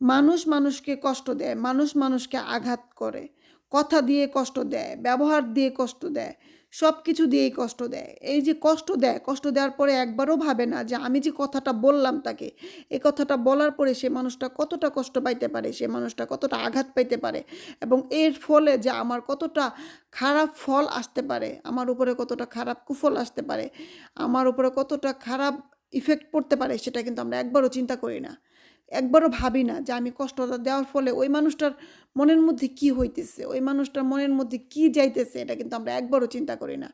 মানুষ মানুষকে কষ্ট দেয়, মানুষ মানুষকে আঘাত করে, কথা দিয়ে কষ্ট দেয়, ব্যবহার দিয়ে কষ্ট দেয়, সব কিছু দিয়েই কষ্ট দেয়। এই যে কষ্ট দেয়, কষ্ট দেওয়ার পরে একবারও ভাবে না যে আমি যে কথাটা বললাম তাকে, এই কথাটা বলার পরে সে মানুষটা কতটা কষ্ট পাইতে পারে, সে মানুষটা কতটা আঘাত পাইতে পারে, এবং এর ফলে যে আমার কতটা খারাপ ফল আসতে পারে, আমার উপরে কতটা খারাপ কুফল আসতে পারে, আমার উপরে কতটা খারাপ ইফেক্ট পড়তে পারে, সেটা কিন্তু আমরা একবারও চিন্তা করি না। একবারও ভাবি না যে আমি কষ্টটা দেওয়ার ফলে ওই মানুষটার মনের মধ্যে কি হইতেছে, ওই মানুষটার মনের মধ্যে কি যাইতেছে, এটা কিন্তু আমরা একবারও চিন্তা করি না।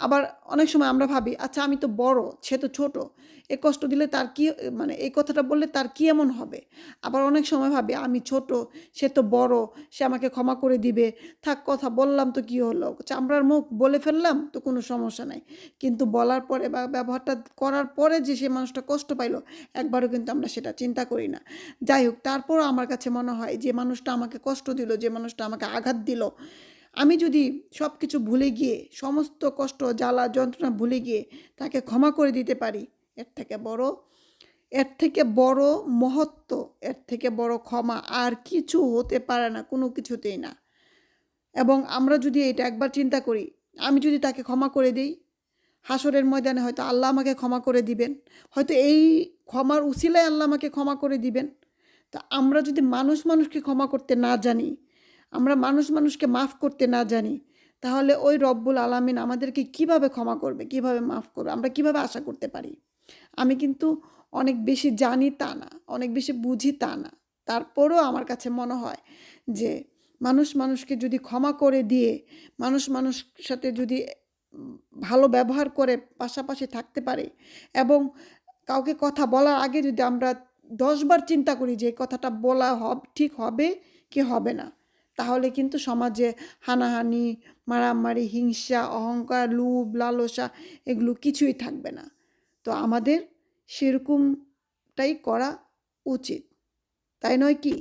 আবার অনেক সময় আমরা ভাবি, আচ্ছা আমি তো বড়, সে তো ছোট, এ কষ্ট দিলে তার কি, মানে এই কথাটা বললে তার কি এমন হবে। আবার অনেক সময় ভাবি আমি ছোট, সে তো বড়, সে আমাকে ক্ষমা করে দিবে, থাক কথা বললাম তো কি হলো, চামড়ার মুখ বলে ফেললাম তো কোনো সমস্যা নাই। কিন্তু বলার পরে বা ব্যবহারটা করার পরে যে সে মানুষটা কষ্ট পাইলো, একবারও কিন্তু আমরা সেটা চিন্তা করি না। যাই হোক, তারপরও আমার কাছে মনে হয় যে মানুষটা আমাকে কষ্ট দিল, যে মানুষটা আমাকে আঘাত দিল, আমি যদি সব কিছু ভুলে গিয়ে, সমস্ত কষ্ট জ্বালা যন্ত্রণা ভুলে গিয়ে তাকে ক্ষমা করে দিতে পারি, এর থেকে বড়, এর থেকে বড় মহত্ব, এর থেকে বড় ক্ষমা আর কিছু হতে পারে না, কোনো কিছুতেই না। এবং আমরা যদি এটা একবার চিন্তা করি, আমি যদি তাকে ক্ষমা করে দিই, হাসরের ময়দানে হয়তো আল্লাহ আমাকে ক্ষমা করে দিবেন, হয়তো এই ক্ষমার উসিলায় আল্লাহ আমাকে ক্ষমা করে দিবেন। তা আমরা যদি মানুষ মানুষকে ক্ষমা করতে না জানি, আমরা মানুষ মানুষকে মাফ করতে না জানি, তাহলে ওই রব্বুল আলামিন আমাদেরকে কিভাবে ক্ষমা করবে, কিভাবে মাফ করবে, আমরা কিভাবে আশা করতে পারি। আমি কিন্তু অনেক বেশি জানি তা না, অনেক বেশি বুঝি তা না, তারপরেও আমার কাছে মনে হয় যে মানুষ মানুষকে যদি ক্ষমা করে দিয়ে, মানুষ মানুষ সাথে যদি ভালো ব্যবহার করে পাশাপাশি থাকতে পারে, এবং কাউকে কথা বলার আগে যদি আমরা 10 বার চিন্তা করি যে এই কথাটা বলা ঠিক হবে কি হবে না, তাহলে কিন্তু সমাজে হানাহানি, মারামারি, হিংসা, অহংকার, লোভ, লালসা এগুলো কিছুই থাকবে না। তো আমাদের সেরকমটাই করা উচিত, তাই নয় কি?